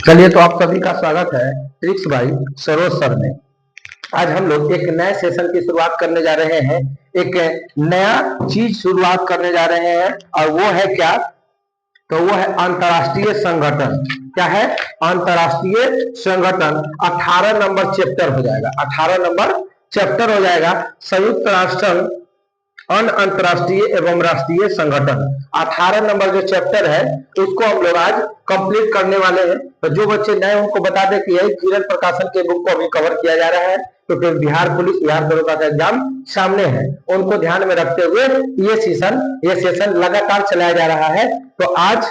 चलिए, तो आप सभी का स्वागत है ट्रिक्स बाई सरोज सर में। आज हम लोग एक नए सेशन की शुरुआत करने जा रहे हैं। एक नया चीज शुरुआत करने जा रहे हैं और वो है क्या? तो वो है अंतर्राष्ट्रीय संगठन। क्या है? अंतर्राष्ट्रीय संगठन। 18 नंबर चैप्टर हो जाएगा। 18 नंबर चैप्टर हो जाएगा। संयुक्त राष्ट्र संघ अंतर्राष्ट्रीय एवं राष्ट्रीय संगठन। 18 नंबर जो चैप्टर है उसको हम लोग आज कंप्लीट करने वाले हैं। तो जो बच्चे नए उनको बता दें कि यही किरण प्रकाशन के बुक को अभी कवर किया जा रहा है, तो फिर बिहार पुलिस, बिहार दरोगा का एग्जाम सामने है, उनको ध्यान में रखते हुए ये सेशन लगातार चलाया जा रहा है। तो आज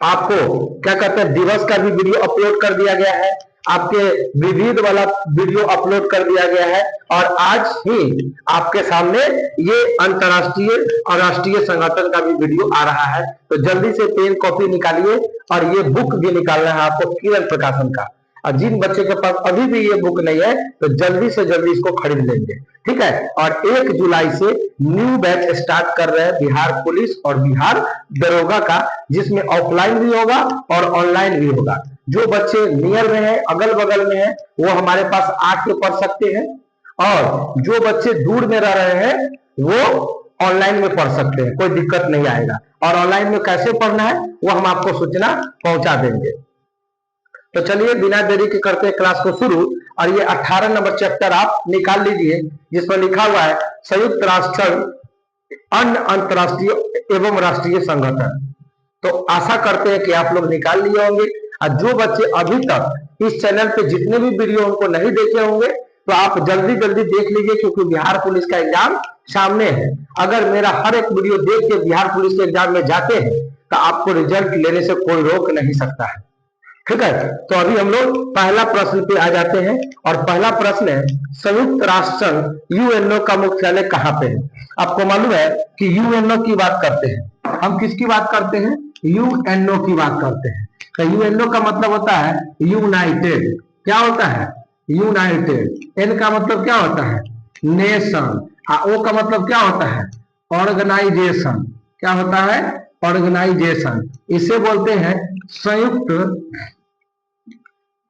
आपको क्या कहते हैं, दिवस का भी वीडियो अपलोड कर दिया गया है, आपके विविध वाला वीडियो अपलोड कर दिया गया है, और आज ही आपके सामने ये अंतर्राष्ट्रीय और राष्ट्रीय संगठन का भी वीडियो आ रहा है। तो जल्दी से पेन कॉपी निकालिए और ये बुक भी निकालना है आपको किरण प्रकाशन का। और जिन बच्चे के पास अभी भी ये बुक नहीं है तो जल्दी से जल्दी इसको खरीद लेंगे, ठीक है। और 1 जुलाई से न्यू बैच स्टार्ट कर रहे हैं बिहार पुलिस और बिहार दरोगा का, जिसमें ऑफलाइन भी होगा और ऑनलाइन भी होगा। जो बच्चे नियर में है, अगल बगल में है, वो हमारे पास आके पढ़ सकते हैं, और जो बच्चे दूर में रह रहे हैं वो ऑनलाइन में पढ़ सकते हैं, कोई दिक्कत नहीं आएगा। और ऑनलाइन में कैसे पढ़ना है वो हम आपको सूचना पहुंचा देंगे। तो चलिए बिना देरी के करते हैं क्लास को शुरू। और ये 18 नंबर चैप्टर आप निकाल लीजिए, जिसमें लिखा हुआ है संयुक्त राष्ट्र संघ अंतर्राष्ट्रीय एवं राष्ट्रीय संगठन। तो आशा करते हैं कि आप लोग निकाल लिए होंगे। और जो बच्चे अभी तक इस चैनल पे जितने भी वीडियो उनको नहीं देखे होंगे तो आप जल्दी जल्दी देख लीजिए, क्योंकि बिहार पुलिस का एग्जाम सामने है। अगर मेरा हर एक वीडियो देख के बिहार पुलिस के एग्जाम में जाते हैं तो आपको रिजल्ट लेने से कोई रोक नहीं सकता है, ठीक है। तो अभी हम लोग पहला प्रश्न पे आ जाते हैं, और पहला प्रश्न है संयुक्त राष्ट्र संघ यूएनओ का मुख्यालय कहाँ पे है? आपको मालूम है कि यूएनओ की बात करते हैं, हम किसकी बात करते हैं? यूएनओ की बात करते हैं। तो यूएनओ का मतलब होता है यूनाइटेड। क्या होता है? यूनाइटेड। एन का मतलब क्या होता है? नेशन। ओ का मतलब क्या होता है? ऑर्गेनाइजेशन। क्या होता है? ऑर्गेनाइजेशन। इसे बोलते हैं संयुक्त,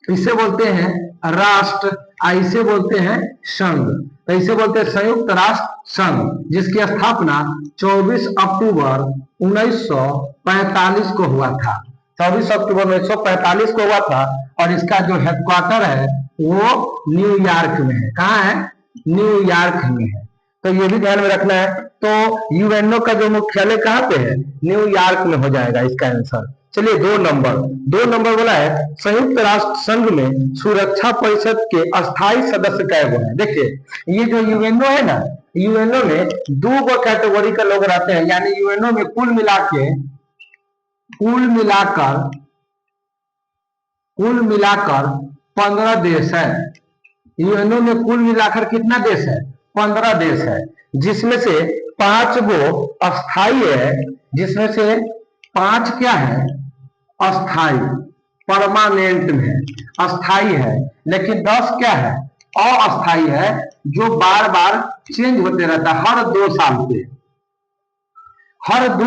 इसे बोलते हैं राष्ट्र, इसे बोलते हैं संघ। तो इसे बोलते हैं संयुक्त राष्ट्र संघ, जिसकी स्थापना 24 अक्टूबर 1945 को हुआ था। 24 अक्टूबर 1945 को हुआ था, और इसका जो हेडक्वार्टर है वो न्यूयॉर्क में है। कहाँ है? न्यूयॉर्क में है। तो ये भी ध्यान में रखना है। तो यूएनओ का जो मुख्यालय कहाँ पे है? न्यूयॉर्क में हो जाएगा इसका आंसर। चलिए, 2 नंबर बोला है संयुक्त राष्ट्र संघ में सुरक्षा परिषद के अस्थायी सदस्य कै गो हैं? देखिए, ये जो यूएनओ है ना, यूएनओ में 2 कैटेगरी के लोग रहते हैं। यानी यूएनओ में कुल मिलाकर 15 देश है। यूएनओ में कुल मिलाकर कितना देश है? 15 देश है, जिसमें से 5 गो अस्थाई है, जिसमें से 5 क्या है? अस्थाई, परमानेंट में अस्थाई है। लेकिन 10 क्या है? अस्थाई है, जो बार बार चेंज होते रहता है। हर 2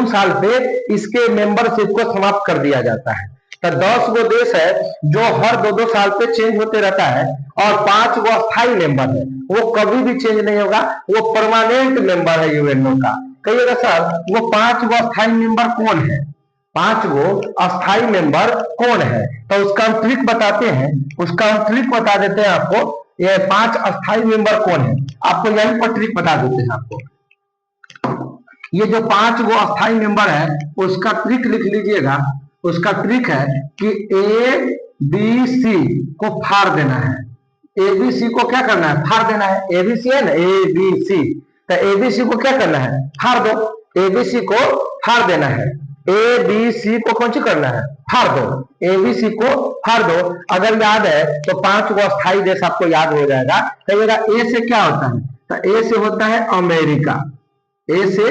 साल पे इसके मेंबरशिप को समाप्त कर दिया जाता है। तो 10 गो देश है जो हर 2-2 साल पे चेंज होते रहता है, और 5 गो अस्थाई मेंबर है, वो कभी भी चेंज नहीं होगा, वो परमानेंट मेंबर है यूएनओ का। कहिएगा सर वो 5 गो अस्थाई मेंबर कौन है? 5 गो अस्थाई मेंबर कौन है? तो उसका हम ट्रिक बताते हैं, उसका हम ट्रिक बता देते हैं आपको। ये 5 अस्थाई मेंबर कौन है, आपको यही पर ट्रिक बता देते हैं आपको। ये जो 5 गो अस्थाई मेंबर है उसका ट्रिक लिख लीजिएगा। उसका ट्रिक है कि ए बी सी को फाड़ देना है। एबीसी को क्या करना है? फाड़ देना है। एबीसी है ना, ए बी सी, तो एबीसी को क्या करना है? फाड़ दो। एबीसी को फाड़ देना है। ए बी सी को कौन सी करना है? फाड़ दो। एबीसी को फाड़ दो। अगर याद है तो 5 गो अस्थाई देश आपको याद हो जाएगा। कहिएगा ए से क्या होता है? तो ए से होता है अमेरिका। ए से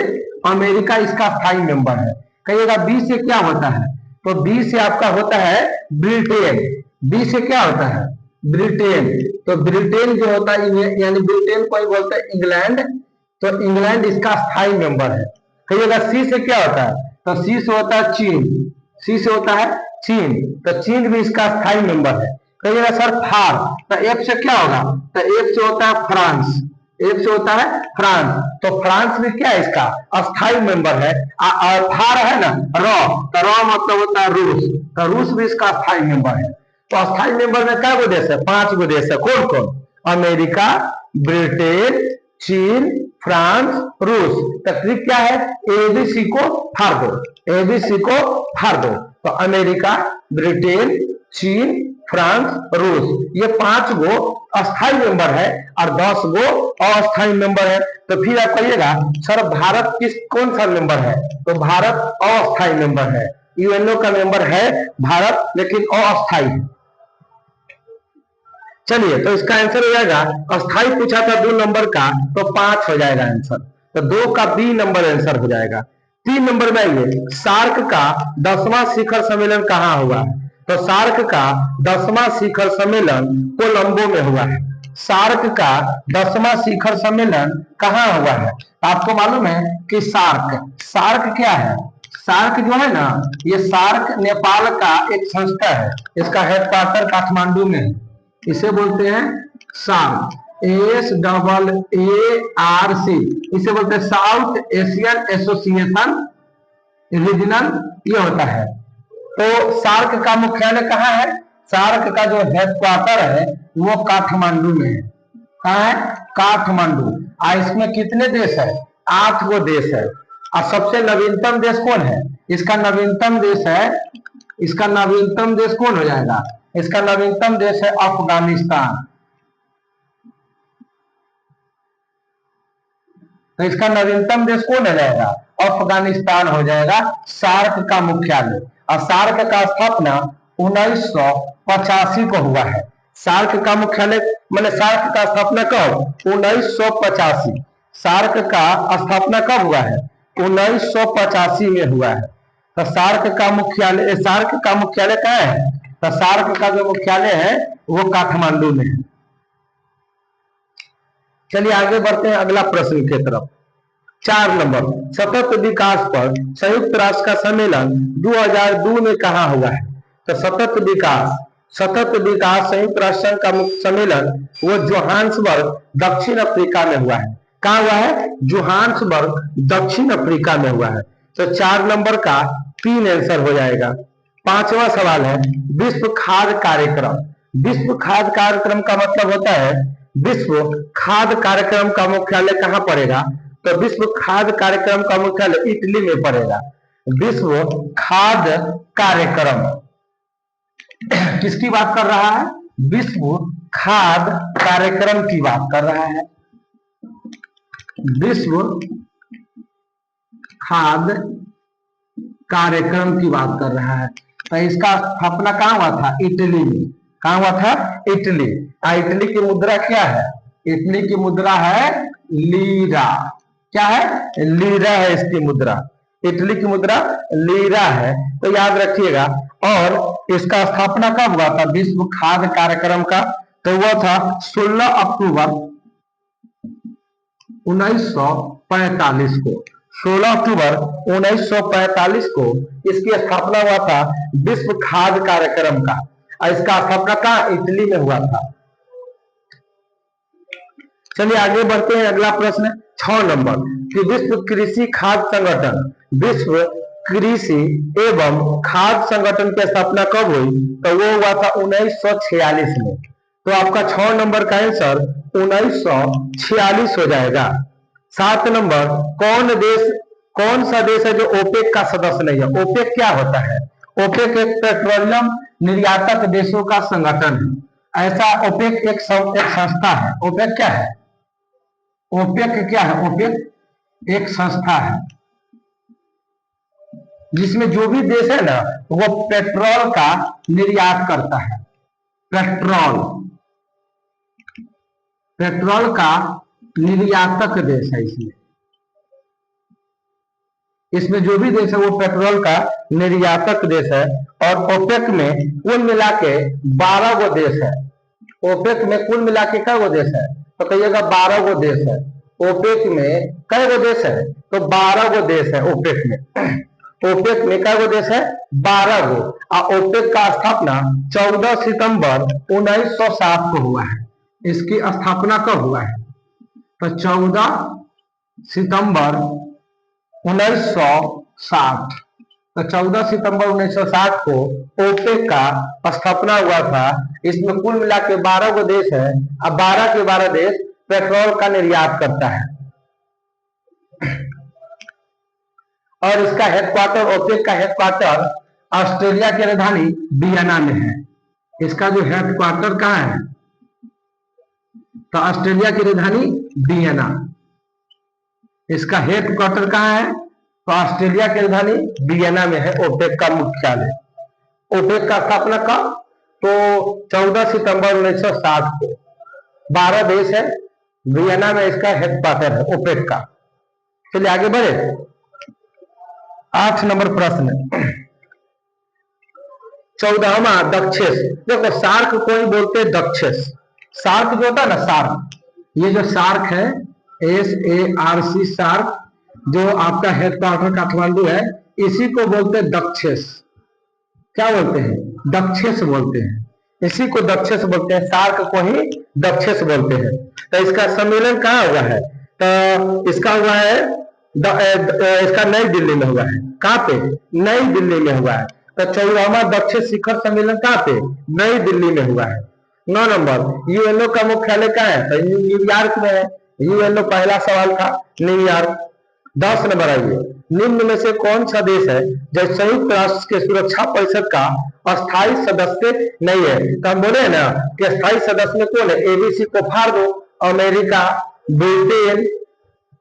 अमेरिका इसका स्थायी मेंबर है। कहिएगा बी से क्या होता है? तो बी से आपका होता है ब्रिटेन। बी से क्या होता है? ब्रिटेन। तो ब्रिटेन जो होता है, यानी ब्रिटेन को ही बोलते हैं इंग्लैंड, तो इंग्लैंड इसका स्थायी मेंबर है। कहिएगा सी से क्या होता है? तो सी से होता है चीन। सी से होता है चीन, तो चीन भी इसका स्थायी मेंबर है। कहिएगा सर फार, तो एफ से क्या होगा, तो एफ से होता है फ्रांस, एफ से होता है फ्रांस, तो फ्रांस भी क्या है इसका अस्थायी मेंबर है। और फार है ना रॉ, तो रॉ मतलब होता है रूस, तो रूस भी इसका अस्थायी मेंबर है। तो अस्थायी मेंबर में क्या गो देश है, 5 गो देश है। कौन कौन, अमेरिका, ब्रिटेन, चीन, फ्रांस, रूस। तो ट्रिक क्या है, एबीसी को फाड़ दो, एबीसी को फाड़ दो। तो अमेरिका, ब्रिटेन, चीन, फ्रांस, रूस, ये 5 गो अस्थायी मेंबर है और 10 गो अस्थायी मेंबर है। तो फिर आप कहिएगा सर भारत किस कौन सा मेंबर है, तो भारत अस्थायी मेंबर है। यूएनओ का मेंबर है भारत लेकिन अस्थायी है। चलिए तो इसका आंसर हो जाएगा, अस्थाई पूछा था 2 नंबर का तो 5 हो जाएगा आंसर, तो 2 का बी नंबर आंसर हो जाएगा। 3 नंबर में आइए, सार्क का 10वां शिखर सम्मेलन कहाँ हुआ है, तो सार्क का 10वां शिखर सम्मेलन कोलंबो में हुआ है। सार्क का 10वां शिखर सम्मेलन कहाँ हुआ है, आपको मालूम है कि सार्क, सार्क क्या है, सार्क जो है ना, ये सार्क नेपाल का एक संस्था है, इसका हेडक्वार्टर काठमांडू में है, इसे बोलते हैं सार्क, SAARC, इसे बोलते हैं साउथ एशियन एसोसिएशन रीजनल, ये होता है। तो सार्क का मुख्यालय कहाँ है, सार्क का जो हेडक्वार्टर है वो काठमांडू में है। कहाँ है, काठमांडू। और इसमें कितने देश है, 8 गो देश है। और सबसे नवीनतम देश कौन है, इसका नवीनतम देश है, इसका नवीनतम देश कौन हो जाएगा, इसका नवीनतम देश है अफगानिस्तान। तो इसका नवीनतम देश कौन हो जाएगा, अफगानिस्तान हो जाएगा सार्क का मुख्यालय। और सार्क का स्थापना 1985 को हुआ है। सार्क का मुख्यालय मैंने सार्क का स्थापना कब, 1985। सार्क का स्थापना कब हुआ है, 1985 में हुआ है। तो सार्क का मुख्यालय कहाँ है, तो सार्क का जो मुख्यालय है वो काठमांडू में है। चलिए आगे बढ़ते हैं अगला प्रश्न के तरफ। 4 नंबर, सतत विकास पर संयुक्त राष्ट्र का सम्मेलन 2002 में कहाँ हुआ है, तो सतत विकास संयुक्त राष्ट्र संघ का सम्मेलन वो जोहान्सबर्ग दक्षिण अफ्रीका में हुआ है। कहाँ हुआ है, जोहान्सबर्ग दक्षिण अफ्रीका में हुआ है। तो 4 नंबर का 3 आंसर हो जाएगा। 5वां सवाल है, विश्व खाद्य कार्यक्रम। विश्व खाद्य कार्यक्रम का मतलब होता है, विश्व खाद्य कार्यक्रम का मुख्यालय कहाँ पड़ेगा, तो विश्व खाद्य कार्यक्रम का मुख्यालय इटली में पड़ेगा। विश्व खाद्य कार्यक्रम किसकी बात कर रहा है, विश्व खाद्य कार्यक्रम की बात कर रहा है, विश्व खाद्य कार्यक्रम की बात कर रहा है। तो इसका स्थापना कहाँ हुआ था, इटली में। कहाँ हुआ था, इटली। इटली की मुद्रा क्या है, इटली की मुद्रा है लीरा। क्या है, लीरा है इसकी मुद्रा, इटली की मुद्रा लीरा है, तो याद रखिएगा। और इसका स्थापना कब हुआ था, विश्व खाद्य कार्यक्रम का, तो वह था 16 अक्टूबर 1945 को। 16 अक्टूबर 1945 को इसकी स्थापना हुआ था विश्व खाद्य कार्यक्रम का। इसका स्थापना कहाँ, इटली में हुआ था। चलिए आगे बढ़ते हैं, अगला प्रश्न 6 नंबर कि विश्व कृषि खाद्य संगठन, विश्व कृषि एवं खाद्य संगठन की स्थापना कब हुई, तो वो हुआ था 1946 में। तो आपका 6 नंबर का आंसर 1946 हो जाएगा। 7 नंबर, कौन सा देश है जो ओपेक का सदस्य नहीं है। ओपेक क्या होता है, ओपेक एक पेट्रोलियम निर्यातक देशों का संगठन है। ऐसा ओपेक एक संस्था है। ओपेक क्या है, ओपेक क्या है, ओपेक एक संस्था है जिसमें जो भी देश है ना वो पेट्रोल का निर्यात करता है। पेट्रोल का निर्यातक देश है। इसमें जो भी देश है वो पेट्रोल का निर्यातक देश है। और ओपेक में कुल मिला के 12 गो देश है। ओपेक में कुल मिला के क्या गो देश है, तो कहिएगा 12 गो देश है। ओपेक में कई गो देश है, तो 12 गो देश है ओपेक में। ओपेक में क्या देश है? 12 गो। और ओपेक का स्थापना 14 सितंबर 1960 को हुआ है। इसकी स्थापना कब हुआ है? तो 14 सितंबर 1960। तो 14 सितंबर 1960 को ओपेक का स्थापना हुआ था। इसमें कुल मिला के 12 गो देश है। अब 12 के 12 देश पेट्रोल का निर्यात करता है। और इसका हेडक्वार्टर, ओपेक का हेडक्वार्टर ऑस्ट्रेलिया की राजधानी वियना में है। इसका जो हेडक्वार्टर कहाँ है? तो ऑस्ट्रेलिया की राजधानी वियना। इसका हेडक्वार्टर कहाँ है? तो ऑस्ट्रेलिया की राजधानी वियना में है ओपेक का मुख्यालय। ओपेक का स्थापना कब? तो 14 सितंबर 1960 को। 12 देश है, वियना में इसका हेडक्वार्टर है ओपेक का। चलिए आगे बढ़े। 8 नंबर प्रश्न, 14वां दक्षेस। देखो सार्क को ही बोलते हैं दक्षेस। सार्क जो होता है ना, सार्क, ये जो सार्क है SARC, सार्क, जो आपका हेडक्वार्टर काठमांडू है, इसी को बोलते हैं दक्षेस। क्या बोलते हैं? दक्षेस बोलते हैं। इसी को दक्षेस बोलते हैं, सार्क को ही दक्षेस बोलते हैं। तो इसका सम्मेलन कहाँ हुआ है? तो इसका हुआ है इसका नई दिल्ली में हुआ है। कहाँ पे? नई दिल्ली में हुआ है। तो 14वां दक्षिण शिखर सम्मेलन कहाँ पे? नई दिल्ली में हुआ है। 9 नंबर, यूएनओ का मुख्यालय कहाँ है? तो न्यूयॉर्क में है। यूएनओ पहला सवाल था, न्यूयॉर्क। 10 नंबर आइए, निम्न में से कौन सा देश है जो संयुक्त राष्ट्र के सुरक्षा परिषद का अस्थायी सदस्य नहीं है? तो हम बोले ना कि अस्थायी सदस्य में कौन है? एबीसी को फाड़ दो, अमेरिका, ब्रिटेन,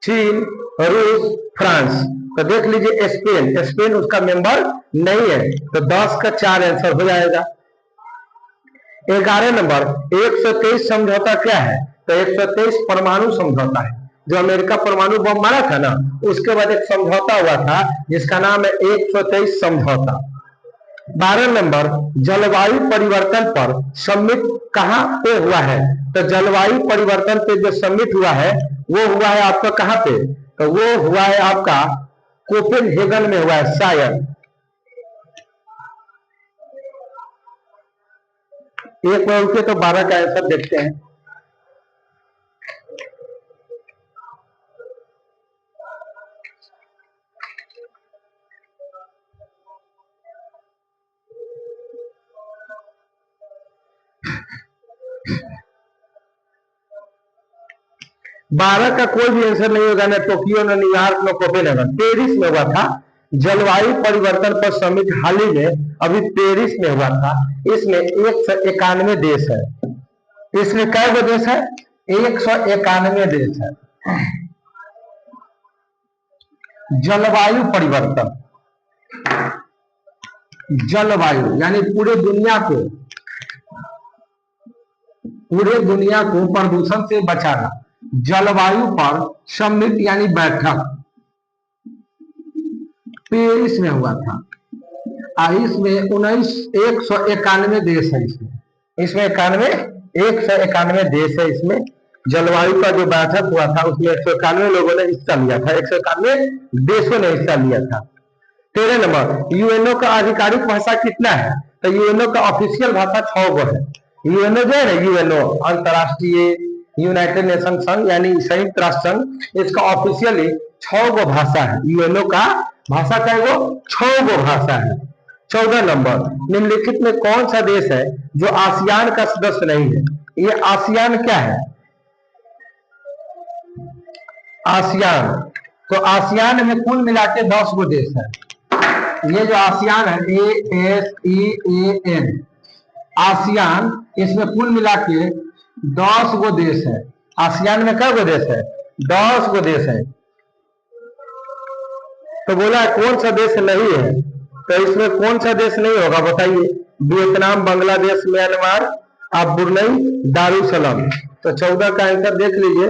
चीन, रूस, फ्रांस। तो देख लीजिए स्पेन, स्पेन उसका मेंबर नहीं है। तो 10 का 4 आंसर हो जाएगा। 11 नंबर, 123 समझौता क्या है? तो 123 परमाणु समझौता है। जो अमेरिका परमाणु बम मारा था ना, उसके बाद एक समझौता हुआ था जिसका नाम है 123 समझौता। 12 नंबर, जलवायु परिवर्तन पर समिट कहाँ पे हुआ है? तो जलवायु परिवर्तन पे जो समिट हुआ है वो हुआ है आपका कहाँ पे? तो वो हुआ है आपका कोपेनहेगन में हुआ है शायद। एक बार उठे तो 12 का आंसर देखते हैं। बारह का कोई भी आंसर नहीं होगा, ना टोक्यो, ना न्यूयॉर्क, ना कोपेनहेगन। पेरिस में हुआ था जलवायु परिवर्तन पर समिट। हाल ही में अभी पेरिस में हुआ था। इसमें 191 देश है। इसमें कै गो देश है? 191 देश है। जलवायु परिवर्तन, जलवायु यानी पूरे दुनिया को प्रदूषण से बचाना। जलवायु पर समिट यानी बैठक पेरिस में हुआ था। इसमें 191 देश है। इसमें 191 देश है। इसमें जलवायु का जो बैठक हुआ था उसमें 191 लोगों ने हिस्सा लिया था। 191 देशों ने हिस्सा लिया था। 13 नंबर, यूएनओ का आधिकारिक भाषा कितना है? तो यूएनओ का ऑफिशियल भाषा 6 गो है। यूएनओ जो है ना, यूएनओ अंतरराष्ट्रीय यूनाइटेड नेशन संघ यानी संयुक्त राष्ट्र संघ, इसका ऑफिशियली 6 गो भाषा है। यूएनओ का भाषा का 6 गो भाषा है। 14 नंबर, निम्नलिखित में कौन सा देश है जो आसियान का सदस्य नहीं है? ये आसियान क्या है? आसियान, तो आसियान में कुल मिला के 10 गो देश है। ये जो आसियान है, ASEAN, आसियान, इसमें कुल मिला के 10 गो देश है। आसियान में क्या गो देश है? 10 गो देश है। तो बोला कौन सा देश नहीं है? तो इसमें कौन सा देश नहीं होगा बताइए? Vietnam, Bangladesh, Myanmar, Brunei, Darussalam. तो 14 का आंसर देख लीजिए।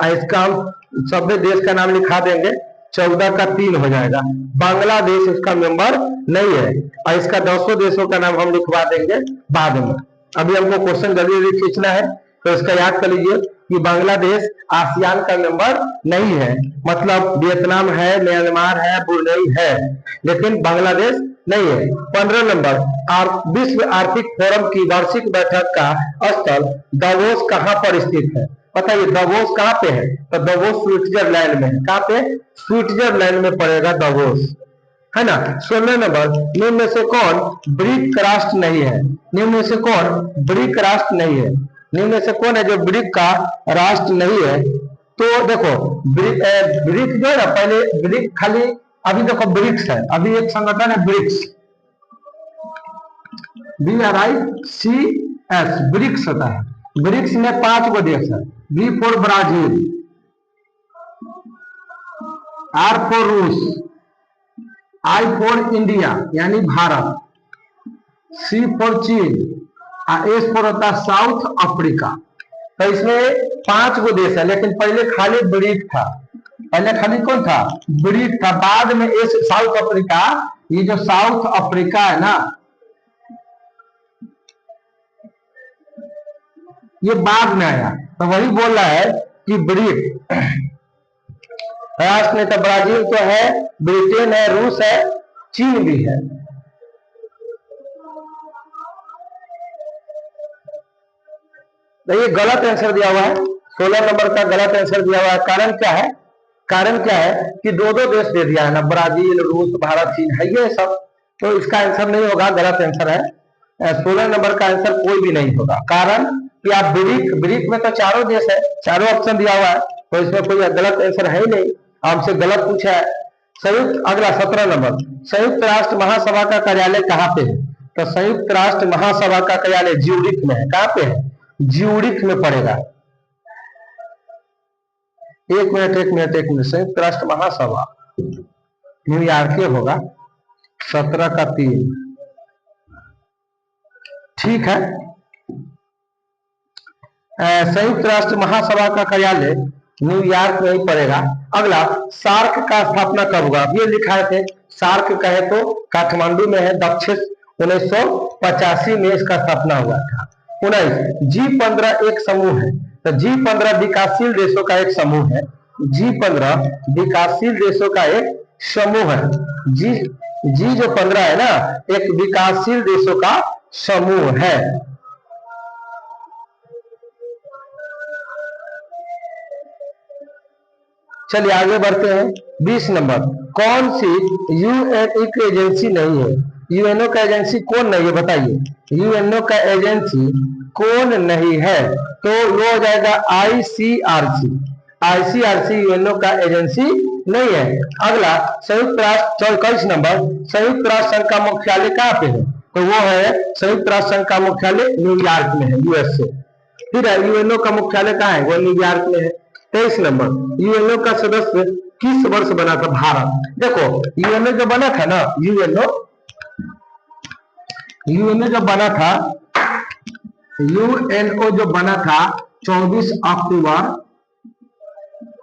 इसका हम सभी देश का नाम लिखा देंगे। 14 का 3 हो जाएगा। बांग्लादेश इसका मेंबर नहीं है। और इसका 200 देशों का नाम हम लिखवा देंगे बाद में। अभी हमको क्वेश्चन जल्दी जल्दी खींचना है। तो इसका याद कर लीजिए कि बांग्लादेश आसियान का मेंबर नहीं है। मतलब वियतनाम है, म्यांमार है, ब्रुनेई है, लेकिन बांग्लादेश नहीं है। 15 नंबर, विश्व आर्थिक फोरम की वार्षिक बैठक का स्थल दावोस कहाँ पर स्थित है? बताइए दावोस कहाँ पे है? तो दावोस स्विट्जरलैंड में है। कहाँ पे? स्विट्जरलैंड में पड़ेगा दावोस, है ना। 16 नंबर, निम्न में से कौन ब्रिक राष्ट्र नहीं है? निम्न में से कौन ब्रिक राष्ट्र नहीं है? निम्न में से कौन है जो ब्रिक का राष्ट्र नहीं है? तो देखो ब्रिक जो है ना, पहले ब्रिक खाली, अभी देखो ब्रिक्स है, अभी एक संगठन है ब्रिक्स, BRICS, ब्रिक्स होता है। ब्रिक्स में 5 गो देश है। B for Brazil, R for रूस, I फॉर इंडिया यानी भारत, C फॉर चीन, S फॉर होता है साउथ अफ्रीका। तो इसमें 5 गो देश है, लेकिन पहले खाली ब्रिक था। पहले खाली कौन था? ब्रिक था। बाद में एस साउथ अफ्रीका, ये जो साउथ अफ्रीका है ना, ये बाद में आया, तो वही बोल रहा है कि ब्रिक राष्ट्र नहीं। तो ब्राजील तो है, ब्रिटेन है, रूस है, चीन भी है। तो ये गलत आंसर दिया हुआ है, 16 नंबर का गलत आंसर दिया हुआ है। कारण क्या है? कारण क्या है कि दो देश दे दिया है ना, ब्राजील, रूस, भारत, चीन है ये सब, तो इसका आंसर नहीं होगा, गलत आंसर है। 16 नंबर का आंसर कोई भी नहीं होगा। कारण कि आप ब्रिक में तो चारों देश है, चारों ऑप्शन दिया हुआ है, तो इसमें कोई गलत आंसर है ही नहीं, आपसे गलत पूछा है। संयुक्त, अगला 17 नंबर, संयुक्त राष्ट्र महासभा का कार्यालय कहाँ पे है? तो संयुक्त राष्ट्र महासभा का कार्यालय ज्यूरिख में है। कहाँ पे है? ज्यूरिख में पड़ेगा। एक मिनट, संयुक्त राष्ट्र महासभा न्यूयॉर्क के होगा, 17 का 3, ठीक है। संयुक्त राष्ट्र महासभा का कार्यालय न्यूयॉर्क में ही पड़ेगा। अगला, सार्क का स्थापना कब हुआ? ये लिखा है, सार्क कहे तो काठमांडू में है, दक्षिण 1985 में इसका स्थापना हुआ था। 19, G15 एक समूह है, तो G15 विकासशील देशों का एक समूह है। G15 विकासशील देशों का एक समूह है। जी जो 15 है ना, एक विकासशील देशों का समूह है। चलिए आगे बढ़ते हैं। 20 नंबर, कौन सी यूएनओ की एजेंसी नहीं है? यूएनओ का एजेंसी कौन नहीं है? बताइए यूएनओ का एजेंसी कौन नहीं है? तो वो हो जाएगा आईसीआरसी। आईसीआरसी यूएनओ का एजेंसी नहीं है। अगला, संयुक्त राष्ट्र 21 नंबर, संयुक्त राष्ट्र संघ का मुख्यालय कहाँ पे है? तो वो है संयुक्त राष्ट्र संघ का मुख्यालय न्यूयॉर्क में है, यूएसए। फिर यूएनओ का मुख्यालय कहाँ है? वो न्यूयॉर्क में है। 23 नंबर, यूएनओ का सदस्य किस वर्ष बना था? भारत। देखो यूएनओ जो बना था ना, यूएनओ जो बना था, यूएनओ जो बना था 24 अक्टूबर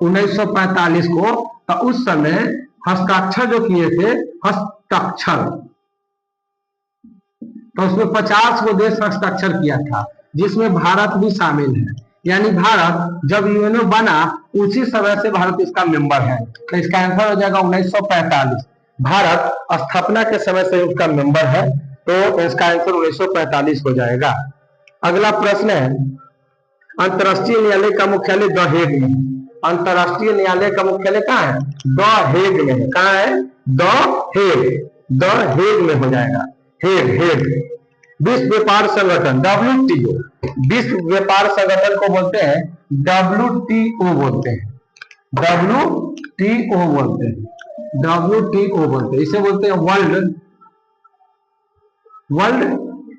1945 को, तो उस समय हस्ताक्षर जो किए थे, हस्ताक्षर, तो उसमें 50 को देश हस्ताक्षर किया था, जिसमें भारत भी शामिल है। यानी भारत जब यूएनओ बना उसी समय से भारत इसका मेंबर है, तो इसका आंसर हो जाएगा 1945। भारत स्थापना के समय से उसका मेंबर है, तो इसका आंसर 1945 हो जाएगा। अगला प्रश्न है, अंतरराष्ट्रीय न्यायालय का मुख्यालय द हेग में है। अंतरराष्ट्रीय न्यायालय का मुख्यालय कहाँ है? द हेग में है। कहाँ है? द हेग में हो जाएगा। हेग। विश्व व्यापार संगठन WTO, विश्व व्यापार संगठन को बोलते हैं WTO बोलते हैं, WTO बोलते हैं, इसे बोलते हैं वर्ल्ड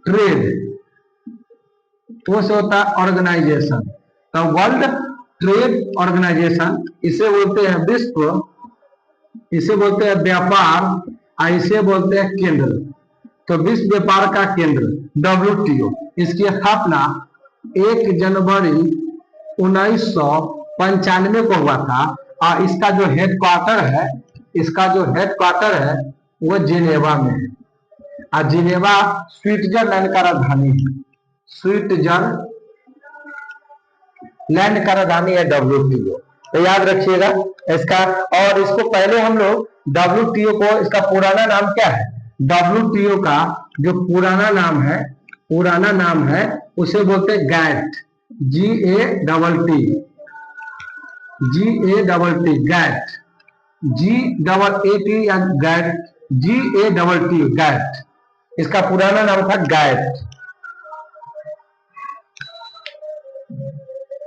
ट्रेड, वो से होता है ऑर्गेनाइजेशन। तो वर्ल्ड ट्रेड ऑर्गेनाइजेशन, इसे बोलते हैं विश्व, इसे बोलते हैं व्यापार, इसे बोलते हैं केंद्र। तो विश्व व्यापार का केंद्र WTO, इसकी स्थापना 1 जनवरी 1995 को हुआ था, और इसका जो हेडक्वार्टर है वो जिनेवा में है। और जिनेवा स्विट्जरलैंड का राजधानी है, लैंड का राजधानी है WTO। तो याद रखिएगा इसका। और इसको पहले हम लोग WTO को, इसका पुराना नाम क्या है? WTO का जो पुराना नाम है उसे बोलते हैं गैट, GATT, गैट, GAAT या गैट, GATT, गैट। इसका पुराना नाम था गैट।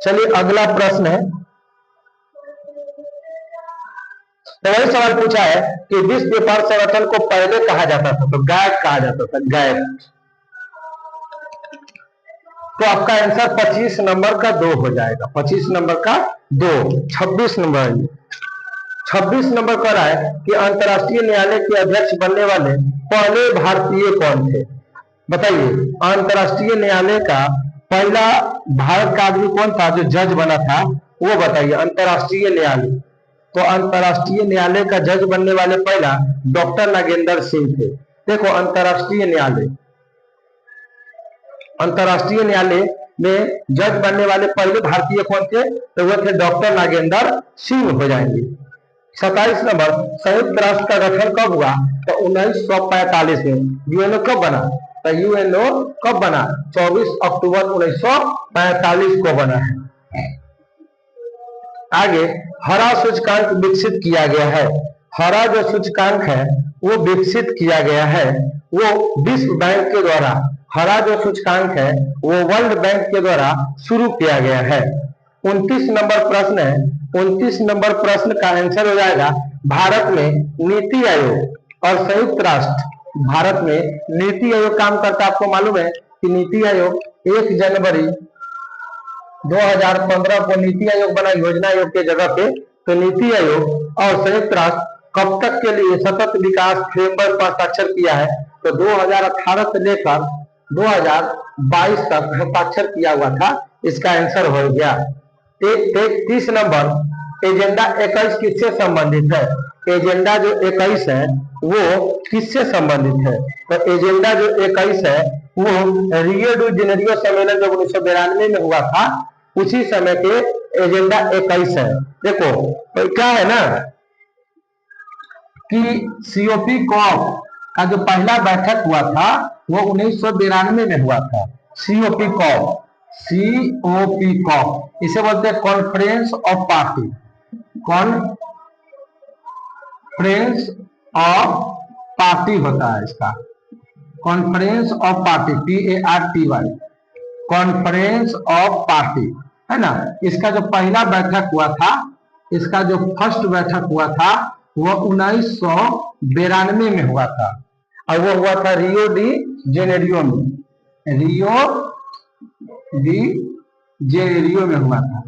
चलिए अगला प्रश्न है। तो वही सवाल पूछा है कि विश्व व्यापार संगठन को पहले कहा जाता था, तो गैट कहा जाता था, गैट। तो आपका आंसर 25 नंबर का 2 हो जाएगा, 25 नंबर का 2। 26 नंबर, 26 नंबर कर रहा है कि अंतर्राष्ट्रीय न्यायालय के अध्यक्ष बनने वाले पहले भारतीय कौन थे? बताइए, अंतर्राष्ट्रीय न्यायालय का पहला भारत का आदमी कौन था जो जज बना था, वो बताइए। अंतर्राष्ट्रीय न्यायालय, तो अंतर्राष्ट्रीय न्यायालय का जज बनने वाले पहला डॉक्टर नागेंद्र सिंह थे। देखो अंतर्राष्ट्रीय न्यायालय में जज बनने वाले पहले भारतीय कौन थे? तो वो थे डॉक्टर नागेंद्र सिंह हो जाएंगे। 27 नंबर, संयुक्त राष्ट्र का गठन कब हुआ? तो 1945 में। यूएनओ कब बना? तो यूएनओ कब बना? 24 अक्टूबर 1945 को बना है। आगे, हरा सूचकांक विकसित किया गया है। हरा जो सूचकांक है वो विकसित किया गया है, वो विश्व बैंक के द्वारा। हरा जो सूचकांक है वो वर्ल्ड बैंक के द्वारा शुरू किया गया है। 29 नंबर प्रश्न है। 29 नंबर प्रश्न का आंसर हो जाएगा, भारत में नीति आयोग और संयुक्त राष्ट्र। भारत में नीति आयोग काम करता है। आपको मालूम है कि नीति आयोग 1 जनवरी 2015 को नीति आयोग बना, योजना आयोग के जगह पे। तो नीति आयोग और संयुक्त राष्ट्र कब तक के लिए सतत विकास फ्रेमवर्क पर हस्ताक्षर किया है? तो 2018 से लेकर 2022 तक हस्ताक्षर किया हुआ था। इसका आंसर हो गया। 30 नंबर, एजेंडा 21 किससे संबंधित है? एजेंडा जो 21 है वो किससे संबंधित है? तो एजेंडा जो 21 है वो रियो डी जेनेरियो सम्मेलन जब 1992 में हुआ था, उसी समय के एजेंडा 21 है। देखो तो क्या है ना कि COP कॉप का जो पहला बैठक हुआ था वो 1992 में हुआ था। COP कॉप, इसे बोलते हैं conference of party. Conference of party होता है इसका, conference of party, PARTY, conference of party है ना। इसका जो पहला बैठक हुआ था, इसका जो फर्स्ट बैठक हुआ था वो 1992 में हुआ था, और वो हुआ था रियो डी जेनेरियो में। रियो डी जेनेरियो में हुआ था।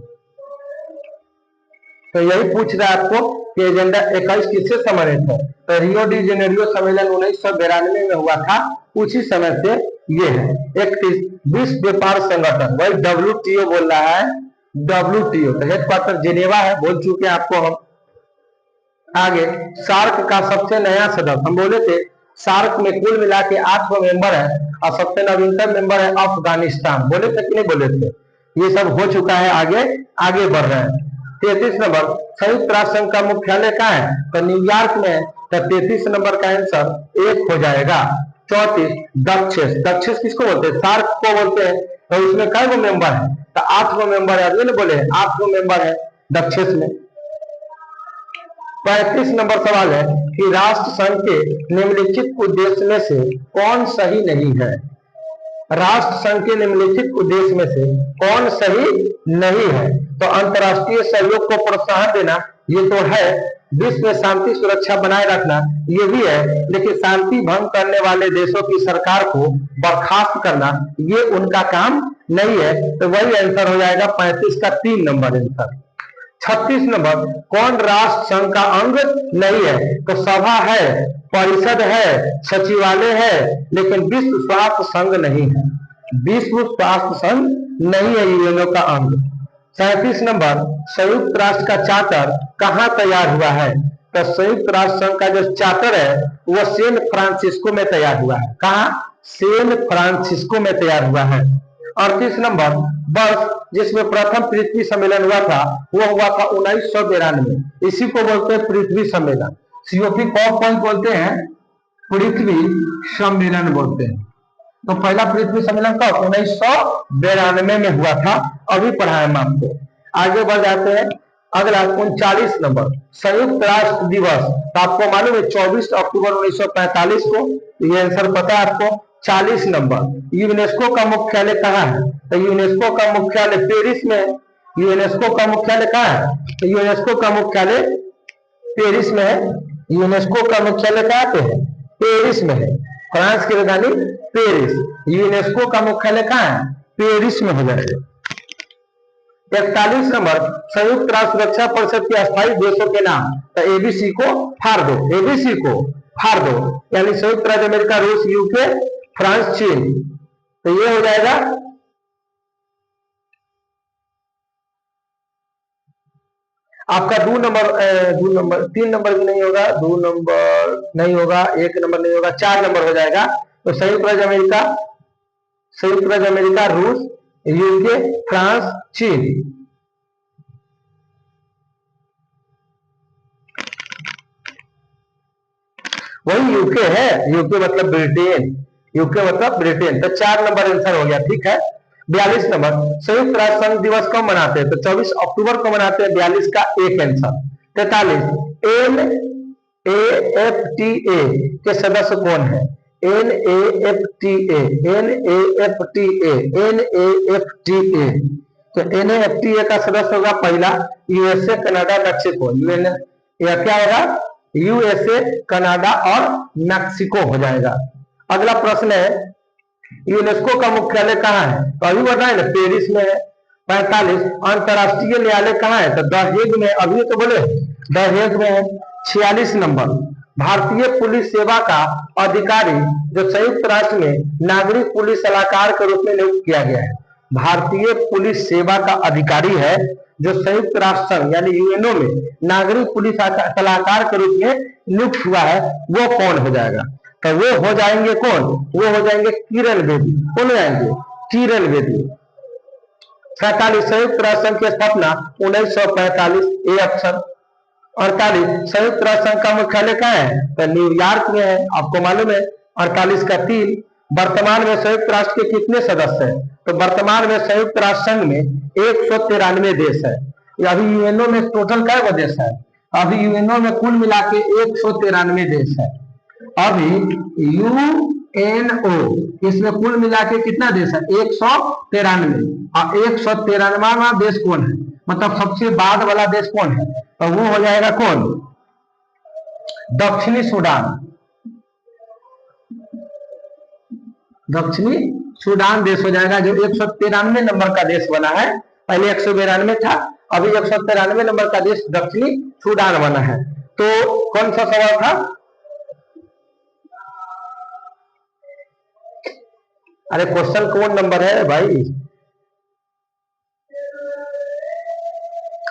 तो यही पूछ रहा है आपको कि एजेंडा 21 किससे संबंधित है? तो रियो डी जेनेरियो सम्मेलन 1992 में हुआ था, उसी समय से ये है। 31, विश्व व्यापार संगठन, वही WTO बोल रहा है। WTO तो हेडक्वार्टर जिनेवा है, बोल चुके हैं आपको हम। आगे, सार्क का सबसे नया सदस्य, हम बोले थे सार्क में कुल मिला के 8 मेंबर है और सबसे नवीनतम मेंबर है अफगानिस्तान। बोले थे कि नहीं बोले थे? ये सब हो चुका है, आगे बढ़ रहे हैं। 33 नंबर, संयुक्त राष्ट्र संघ का मुख्यालय कहाँ है? तो न्यूयॉर्क में है। तो 33 नंबर का आंसर 1 हो जाएगा। 34, दक्षिण। दक्षिण किसको बोलते हैं? सार्क को बोलते हैं। तो उसमें कई गो मेंबर है? तो 8 मेंबर है। अभी बोले 8 मेंबर है दक्षिण में। 35 नंबर सवाल है कि राष्ट्र संघ के निम्नलिखित उद्देश्य में से कौन सही नहीं है? राष्ट्र संघ के निम्नलिखित उद्देश्य में से कौन सही नहीं है? तो अंतर्राष्ट्रीय सहयोग को प्रोत्साहन देना, ये तो है। विश्व में शांति सुरक्षा बनाए रखना, ये भी है। लेकिन शांति भंग करने वाले देशों की सरकार को बर्खास्त करना, ये उनका काम नहीं है। तो वही आंसर हो जाएगा 35 का 3 नंबर आंसर। 36 नंबर, कौन राष्ट्र संघ का अंग नहीं है? तो सभा है, परिषद है, सचिवालय है, लेकिन विश्व स्वास्थ्य संघ नहीं है। विश्व स्वास्थ्य संघ नहीं है यूएनओ का अंग। 37 नंबर, संयुक्त राष्ट्र का चार्टर कहाँ तैयार हुआ है? तो संयुक्त राष्ट्र संघ का जो चार्टर है वो सैन फ्रांसिस्को में तैयार हुआ है। कहाँ? सैन फ्रांसिस्को में तैयार हुआ है। 38 नंबर वर्ष जिसमें प्रथम पृथ्वी सम्मेलन हुआ था वो हुआ था 1992। इसी को बोलते हैं पृथ्वी सम्मेलन। सीओपी कॉप पॉइंट बोलते हैं, पृथ्वी सम्मेलन बोलते हैं। तो पहला पृथ्वी सम्मेलन कब? 1992 में हुआ था। अभी पढ़ाया हम आपको। आगे बढ़ जाते हैं। अगला 39 नंबर संयुक्त राष्ट्र दिवस। तो आपको मालूम है 24 अक्टूबर 1945 को, ये आंसर पता है आपको। 40 नंबर यूनेस्को का मुख्यालय कहाँ है? तो यूनेस्को का मुख्यालय पेरिस में है। यूनेस्को का मुख्यालय कहाँ है? तो यूनेस्को का मुख्यालय पेरिस में है। यूनेस्को का मुख्यालय कहाँ पे है? पेरिस में है। फ्रांस की राजधानी पेरिस। यूनेस्को का मुख्यालय कहाँ है? पेरिस में हो जाएगा। 41 नंबर संयुक्त राष्ट्र सुरक्षा परिषद के अस्थायी देशों के नाम। तो एबीसी को फाड़ दो, एबीसी को फाड़ दो, यानी संयुक्त राज्य अमेरिका, रूस, यूके, फ्रांस, चीन। तो ये हो जाएगा आपका 3 नंबर भी नहीं होगा, 2 नंबर नहीं होगा, 1 नंबर नहीं होगा, 4 नंबर हो जाएगा। तो संयुक्त राज्य अमेरिका, रूस, यूके, फ्रांस, चीन। वही यूके है, यूके मतलब ब्रिटेन, यूके मतलब ब्रिटेन। तो 4 नंबर आंसर हो गया, ठीक है। 42 नंबर संयुक्त राष्ट्र संघ दिवस कब मनाते हैं? तो 24 अक्टूबर को मनाते हैं। 42 का एक आंसर। 43 NAFTA के सदस्य कौन है? NAFTA। तो NAFTA का सदस्य होगा पहला यूएसए, कनाडा, मैक्सिको। यह क्या होगा? यूएसए, कनाडा और मैक्सिको हो जाएगा। अगला प्रश्न है यूनेस्को का मुख्यालय कहाँ है? तो अभी बताए ना पेरिस में है। 45 अंतरराष्ट्रीय न्यायालय कहाँ है? तो द हेग में। अभी तो बोले द हेग में है। 46 नंबर भारतीय पुलिस सेवा का अधिकारी जो संयुक्त राष्ट्र में नागरिक पुलिस सलाहकार के रूप में नियुक्त किया गया है। भारतीय पुलिस सेवा का अधिकारी है जो संयुक्त राष्ट्र संघ यानी यूएनओ में नागरिक पुलिस सलाहकार के रूप में नियुक्त हुआ है, वो कौन हो जाएगा? तो वो हो जाएंगे कौन? वो हो जाएंगे किरण बेदी। कौन हो जाएंगे? किरण बेदी। 47 संयुक्त राष्ट्र संघ की स्थापना 1945, ए ऑप्शन। 48 संयुक्त राष्ट्र संघ का मुख्यालय कहाँ है? तो न्यूयॉर्क में है, आपको मालूम है। 48 का 3 वर्तमान में संयुक्त राष्ट्र के कितने सदस्य हैं? तो वर्तमान में संयुक्त राष्ट्र संघ में 193 देश है। अभी यूएनओ में टोटल क्या देश है? अभी यूएनओ में कुल मिला के 193 देश है। अभी यूएनओ इसमें कुल मिला के कितना देश है? 193। और 193वां देश कौन है? मतलब सबसे बाद वाला देश कौन है? तो वो हो जाएगा कौन? दक्षिणी सूडान। दक्षिणी सूडान देश हो जाएगा जो 193 नंबर का देश बना है। पहले 192 था, अभी 193 नंबर का देश दक्षिणी सूडान बना है। तो कौन सा सवाल था? अरे क्वेश्चन कौन नंबर है भाई?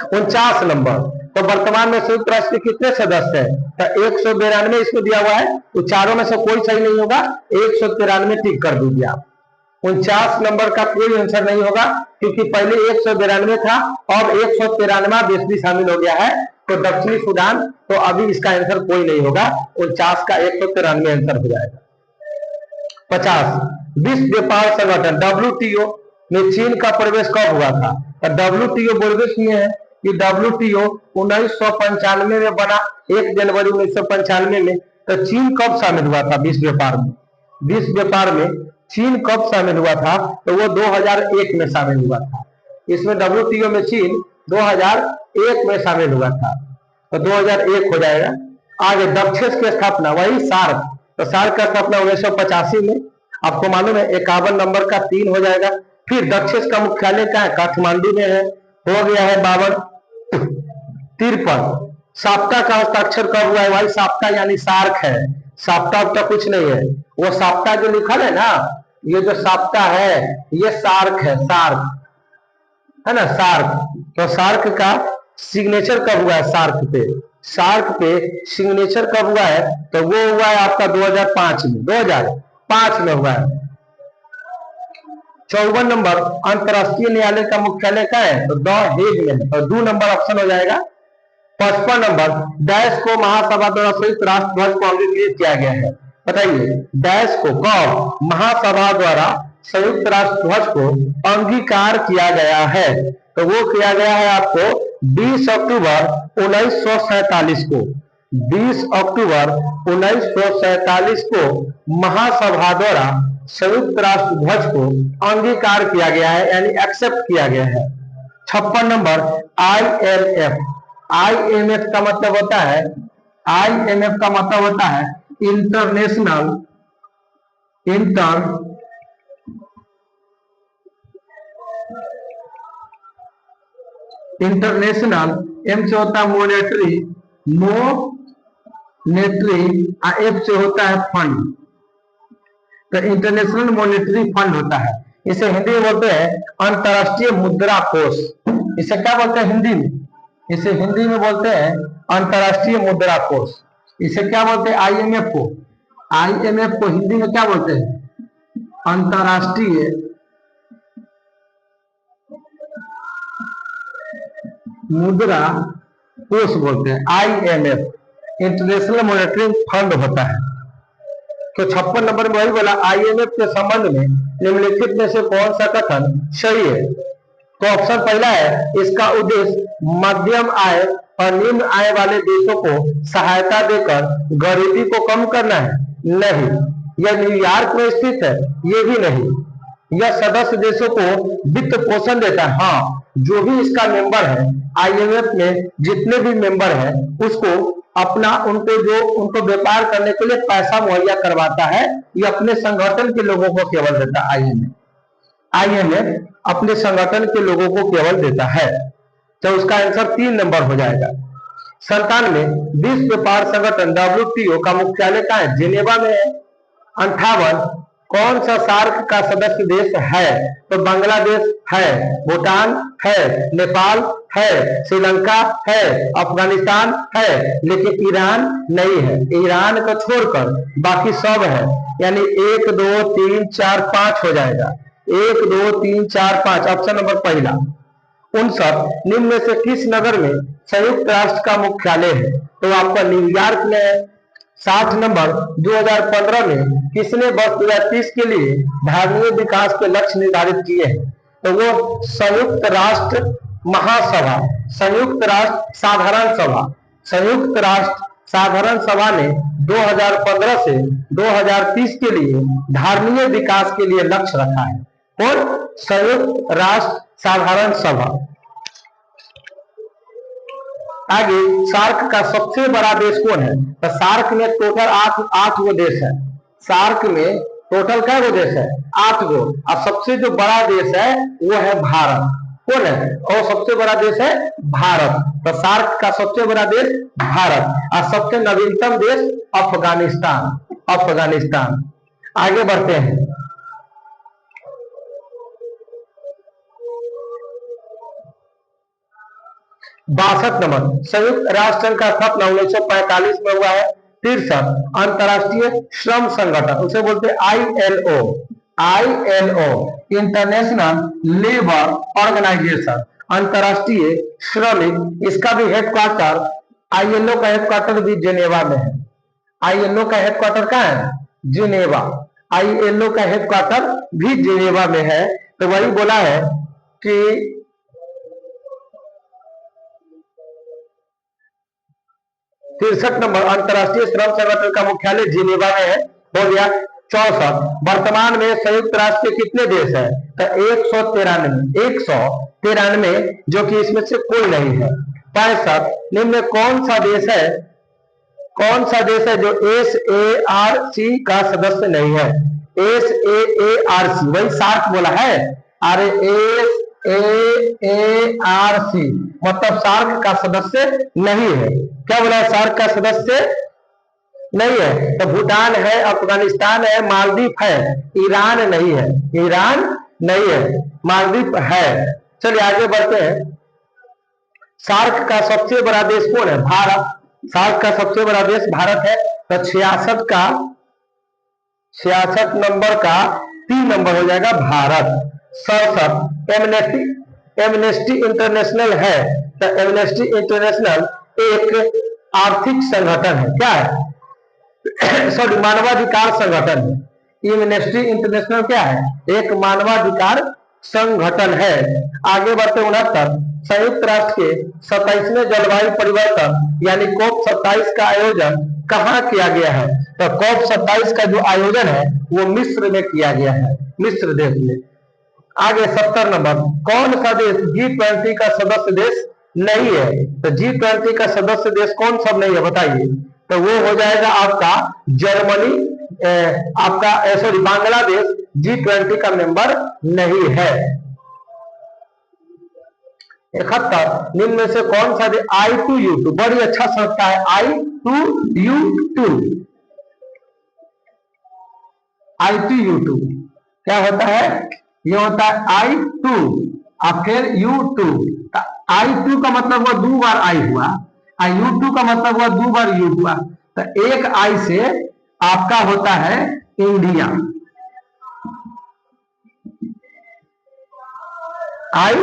49 नंबर। तो वर्तमान में संयुक्त राष्ट्र के कितने सदस्य हैं? तो 192 इसमें दिया हुआ है, तो चारों में से कोई सही नहीं होगा। 193 टिक कर दीजिए आप। 49 नंबर का कोई आंसर नहीं होगा क्योंकि पहले 192 था और 193वां देश भी शामिल हो गया है, तो दक्षिणी सूडान। तो अभी इसका आंसर कोई नहीं होगा। 49 का 193 आंसर हो जाएगा। 50 विश्व व्यापार संगठन WTO में चीन का प्रवेश कब हुआ था? तो WTO बोलवे किए हैं कि WTO 1995 में बना, 1 जनवरी 1995 में। तो चीन कब शामिल हुआ था विश्व व्यापार में? विश्व व्यापार में चीन कब शामिल हुआ था? तो वो 2001 में शामिल हुआ था। इसमें WTO में चीन 2001 में शामिल हुआ था, तो 2001 हो जाएगा। आगे दक्षेस की स्थापना, वही सार्क। तो सार्क का स्थापना 1985 में, आपको मालूम है। 51 नंबर का 3 हो जाएगा। फिर दक्षेस का मुख्यालय क्या है? काठमांडू में है। हो गया है 52। 53 साप्ता का हस्ताक्षर कब हुआ है? भाई साप्ता यानी सार्क है, साप्ता का कुछ नहीं है। वो साप्ता जो लिखा है ना, ये जो साप्ता है ये सार्क है, सार्क है ना, सार्क। तो सार्क का सिग्नेचर कब हुआ है? सार्क पे सिग्नेचर कब हुआ है? तो वो हुआ है आपका 2005 में, 2005 में हुआ है। 54 नंबर अंतरराष्ट्रीय न्यायालय का मुख्यालय क्या है? तो द हेग में है, तो 2 नंबर ऑप्शन हो जाएगा। 55 नंबर डैश को महासभा द्वारा संयुक्त राष्ट्र ध्वज को अंगीकृत किया गया है। बताइए डैश को कब महासभा द्वारा संयुक्त राष्ट्र ध्वज को अंगीकार किया गया है? तो वो किया गया है आपको 20 अक्टूबर 1947 को। 20 अक्टूबर 1947 को महासभा द्वारा संयुक्त राष्ट्र ध्वज को अंगीकार किया गया है, यानी एक्सेप्ट किया गया है। 56 नंबर IMF। IMF का मतलब होता है, IMF का मतलब होता है इंटरनेशनल एम से होता है मॉनेटरी, एफ से होता है फंड, तो इंटरनेशनल मॉनेटरी फंड होता है। इसे हिंदी में बोलते हैं अंतरराष्ट्रीय मुद्रा कोष। इसे क्या बोलते हैं हिंदी में? इसे हिंदी में बोलते हैं अंतरराष्ट्रीय मुद्रा कोष। इसे क्या बोलते हैं? IMF को, IMF को हिंदी में क्या बोलते हैं? अंतरराष्ट्रीय मुद्रा कोष बोलते हैं। IMF इंटरनेशनल मॉनेटरी फंड होता है। तो 56 नंबर में वही बोला IMF के संबंध में निम्नलिखित में से कौन सा कथन सही है? तो ऑप्शन पहला है इसका उद्देश्य मध्यम आय और निम्न आय वाले देशों को सहायता देकर गरीबी को कम करना है। नहीं। यह न्यूयॉर्क में स्थित है। ये भी नहीं। यह सदस्य देशों को वित्त पोषण देता है। हाँ, जो भी इसका मेंबर है IMF में, जितने भी मेंबर हैं उसको अपना उनको व्यापार करने के लिए पैसा मुहैया करवाता है। ये अपने संगठन के लोगों को केवल देता है। IMF अपने संगठन के लोगों को केवल देता है। तो उसका आंसर 3 नंबर हो जाएगा। 97 विश्व व्यापार संगठन WTO का मुख्यालय कहाँ है? जिनेवा में है। 58 कौन सा सार्क का सदस्य देश है? तो बांग्लादेश है, भूटान है, नेपाल है, श्रीलंका है, अफगानिस्तान है, लेकिन ईरान नहीं है। ईरान को छोड़कर बाकी सब है, यानी 1 2 3 4 5 हो जाएगा। 1 2 3 4 5 ऑप्शन नंबर पहला। 59 निम्न में से किस नगर में संयुक्त राष्ट्र का मुख्यालय है? तो आपका न्यूयॉर्क में है। 60 नंबर 2015 में किसने वर्ष 2030 के लिए धारणीय विकास के लक्ष्य निर्धारित किए हैं? तो वो संयुक्त राष्ट्र महासभा, संयुक्त राष्ट्र साधारण सभा ने 2015 से 2030 के लिए धारणीय विकास के लिए लक्ष्य रखा है। और संयुक्त राष्ट्र साधारण सभा। आगे सार्क का सबसे बड़ा देश कौन है? तो सार्क में टोटल 8 गो देश है। सार्क में टोटल क्या गो देश है? 8 गो। और सबसे जो बड़ा देश है वो है भारत। कौन है? और सबसे बड़ा देश है भारत। तो सार्क का सबसे बड़ा देश भारत और सबसे नवीनतम देश अफगानिस्तान। आगे बढ़ते हैं। बासठ नंबर संयुक्त राष्ट्र संघ का स्थापना 1945 में हुआ है। 63 अंतरराष्ट्रीय श्रम संगठन, उसे बोलते हैं ILO इंटरनेशनल लेबर ऑर्गेनाइजेशन, अंतरराष्ट्रीय श्रमिक। इसका भी हेडक्वार्टर, ILO का हेडक्वार्टर भी जिनेवा में है। ILO का हेडक्वार्टर कहाँ है? जिनेवा। ILO का हेडक्वार्टर भी जिनेवा में है। तो वही बोला है कि 63 नंबर अंतरराष्ट्रीय श्रम संगठन का मुख्यालय जिनेवा में है। हो गया। 64 वर्तमान में संयुक्त राष्ट्र के कितने देश हैं? तो 193, जो कि इसमें से कोई नहीं है। 65 निम्न में कौन सा देश है जो SARC का सदस्य नहीं है? SAARC, वही सार्क बोला है। अरे SAARC मतलब सार्क का सदस्य नहीं है। क्या बोला है? सार्क का सदस्य नहीं है। तो भूटान है, अफगानिस्तान है, मालदीव है, ईरान नहीं है, मालदीव है। चलिए आगे बढ़ते हैं। सार्क का सबसे बड़ा देश कौन है? भारत। सार्क का सबसे बड़ा देश भारत है। तो 66 नंबर का 3 नंबर हो जाएगा भारत। सड़सठ। एमनेस्टी इंटरनेशनल है, तो एमनेस्टी इंटरनेशनल एक आर्थिक संगठन है, क्या है सॉरी मानवाधिकार संगठन है। एमनेस्टी इंटरनेशनल क्या है, एक मानवाधिकार संगठन है। आगे बढ़ते 69, संयुक्त राष्ट्र के 27वें जलवायु परिवर्तन यानी COP 27 का आयोजन कहाँ किया गया है, तो COP 27 का जो आयोजन है वो मिस्र में किया गया है, मिस्र देश में। आगे 70 नंबर, कौन सा देश G20 का सदस्य देश नहीं है, तो G20 का सदस्य देश कौन सब नहीं है बताइए, तो वो हो जाएगा आपका जर्मनी, आपका सॉरी बांग्लादेश G20 का मेंबर नहीं है। 71, निम्न में से कौन सा देश I2U2 बड़ी अच्छा संस्था है, I2U2 क्या होता है, ये होता है I2 और फिर U2। I2 का मतलब हुआ 2 बार I हुआ, U2 का मतलब हुआ 2 बार U हुआ, तो एक I से आपका होता है इंडिया। आई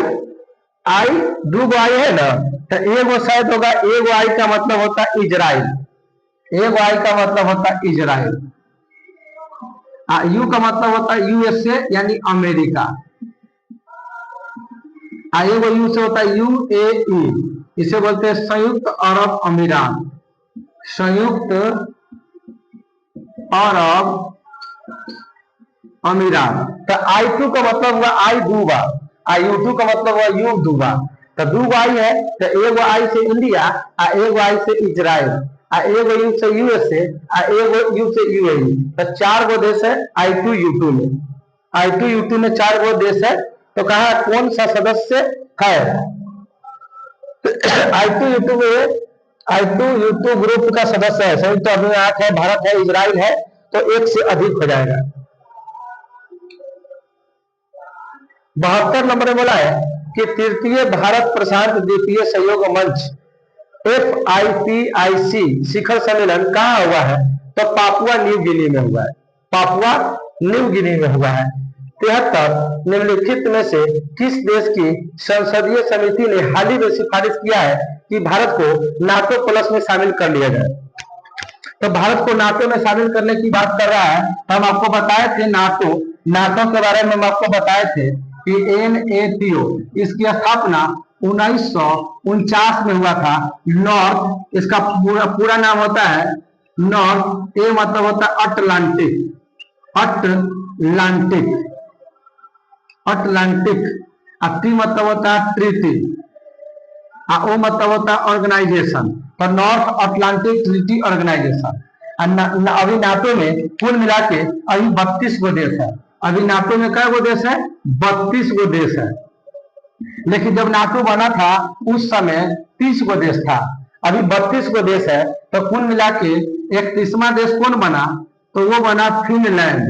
2 आई है ना, तो एगो शायद होगा, एगो आई का मतलब होता है इजराइल, एगो आई का मतलब होता है इजराइल। यू का मतलब होता है यूएसए यानी अमेरिका, एगो यू से होता है यूएई, इसे बोलते हैं संयुक्त अरब अमीरात, संयुक्त अरब अमीरात। तो I2 का मतलब हुआ आई दूबा, U2 का मतलब हुआ यू दूबा, तो 2 आई है, तो एगो आई से इंडिया, एगो आई से इजराइल, एगो यू से यूएसए, एगो यू से यूएई, तो 4 गो देश है I2U2 में। I2U2 में 4 गो देश है, तो कहा कौन सा सदस्य है I2U2 में, I2U2 ग्रुप का सदस्य है संयुक्त अरब अमीरात है, भारत है, इजराइल है, तो एक से अधिक हो जाएगा। 72 नंबर में बोला है कि तृतीय भारत प्रशांत द्वीपीय सहयोग मंच FIPIC शिखर सम्मेलन कहाँ हुआ है, तो पापुआ न्यू गिनी में हुआ है, पापुआ न्यू गिनी में हुआ है। 73, निम्नलिखित में से किस देश की संसदीय समिति ने हाल ही में सिफारिश किया है कि भारत को नाटो प्लस में शामिल कर लिया जाए, तो भारत को नाटो में शामिल करने की बात कर रहा है। तो हम आपको बताए थे नाटो के बारे में हम आपको बताए थे कि NATO इसकी स्थापना 1949 में हुआ था। नॉर्थ, इसका पूरा नाम होता है नॉर्थ, ए मतलब होता है अटलांटिक, टी मतलब होता है ट्रीटी, ओ मतलब होता है ऑर्गेनाइजेशन, तो नॉर्थ अटलांटिक ट्रीटी ऑर्गेनाइजेशन। अभी नाटो में कुल मिला के अभी 32 गो देश है, अभी नाटो में क्या गो देश है, 32 गो देश है, लेकिन जब नाटो बना था उस समय 30 गो देश था, अभी 32 गो देश है, तो कुल मिला के 31वां देश कौन बना, तो वो बना फिनलैंड,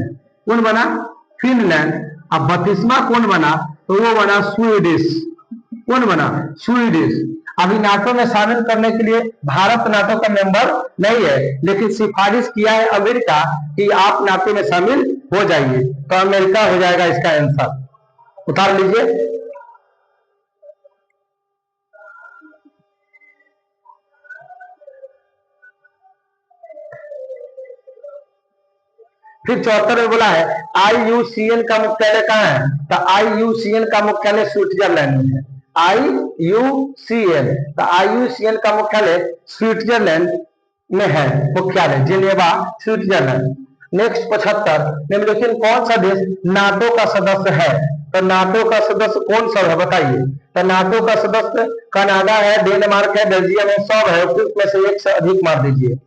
कौन बना, फिनलैंड। अब 32वां कौन बना, तो वो बना स्वीडिश, कौन बना, स्वीडिश। अभी नाटो में शामिल करने के लिए भारत नाटो का मेंबर नहीं है, लेकिन सिफारिश किया है अमेरिका कि आप नाटो में शामिल हो जाइए, तो अमेरिका हो जाएगा इसका आंसर, उतार लीजिए। फिर 74 में बोला है IUCN का मुख्यालय कहाँ है, तो IUCN का मुख्यालय स्विट्जरलैंड में है, IUCN, तो IUCN का मुख्यालय स्विट्जरलैंड में है, मुख्यालय जिनेवा स्विट्जरलैंड। नेक्स्ट 75, निम्नलिखित कौन सा देश नाटो का सदस्य है, तो नाटो का सदस्य कौन सा है बताइए, तो नाटो का सदस्य कनाडा है, डेनमार्क है, बेल्जियम है, सब है, में से एक से अधिक मार दीजिए।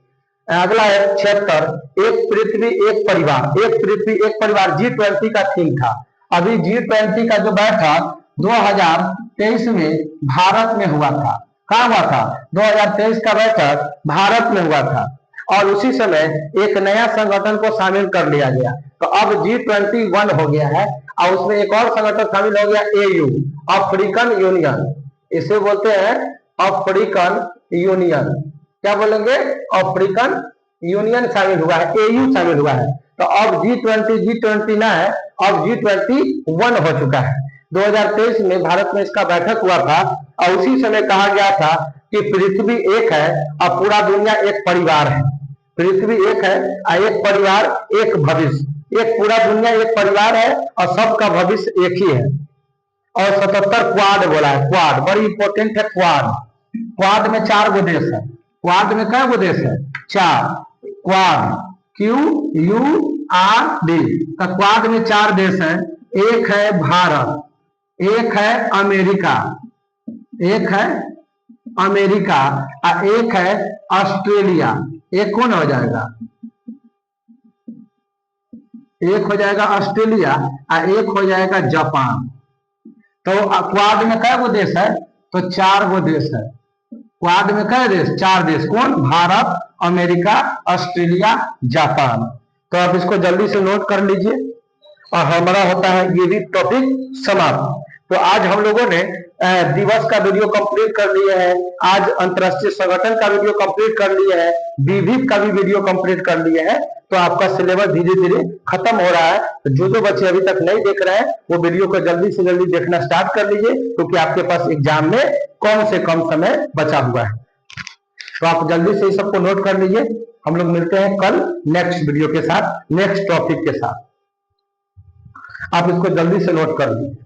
अगला है 76, एक पृथ्वी एक परिवार, एक पृथ्वी एक परिवार G20 का थीम था। अभी G20 का जो बैठक 2023 में भारत में हुआ था, कहाँ हुआ था, 2023 का बैठक भारत में हुआ था, और उसी समय एक नया संगठन को शामिल कर लिया गया, तो अब G21 हो गया है, और उसमें एक और संगठन शामिल हो गया AU, अफ्रीकन यूनियन, इसे बोलते हैं अफ्रीकन यूनियन, क्या बोलेंगे, अफ्रीकन यूनियन शामिल हुआ है, AU शामिल हुआ है। तो अब G20 ना है, अब G21 हो चुका है। 2023 में भारत में इसका बैठक हुआ था और उसी समय कहा गया था कि पृथ्वी एक है और पूरा दुनिया एक परिवार है। पृथ्वी एक है और एक परिवार एक भविष्य, एक पूरा दुनिया एक परिवार है और सबका भविष्य एक ही है। और 77 क्वाड बोला है, क्वाड बड़ी इंपॉर्टेंट है। क्वाड, क्वाड में 4 गो देश है। क्वाड में क्या गो देश है? 4। क्वाड, QUAD का क्वाड में 4 देश हैं। एक है भारत, एक है अमेरिका, एक है अमेरिका और एक है ऑस्ट्रेलिया। एक कौन हो जाएगा? एक हो जाएगा ऑस्ट्रेलिया और एक हो जाएगा जापान। तो क्वाड में क्या गो देश है? तो 4 गो देश है। क्वाड में क्या देश? 4 देश। कौन? Bharat, America, Australia, Japan. तो आप इसको जल्दी से नोट कर लीजिए और हमारा होता है ये भी टॉपिक समाप्त। तो आज हम लोगों ने दिवस का वीडियो कंप्लीट कर लिए हैं, आज अंतरराष्ट्रीय संगठन का वीडियो कंप्लीट कर लिए हैं, विविध का भी वीडियो कंप्लीट कर लिए हैं। तो आपका सिलेबस धीरे धीरे खत्म हो रहा है। तो जो बच्चे अभी तक नहीं देख रहे हैं वो वीडियो को जल्दी से जल्दी देखना स्टार्ट कर लीजिए, क्योंकि आपके पास एग्जाम में कम से कम समय बचा हुआ है। तो आप जल्दी से इस सबको नोट कर लीजिए। हम लोग मिलते हैं कल नेक्स्ट वीडियो के साथ, नेक्स्ट टॉपिक के साथ। आप इसको जल्दी से नोट कर लीजिए।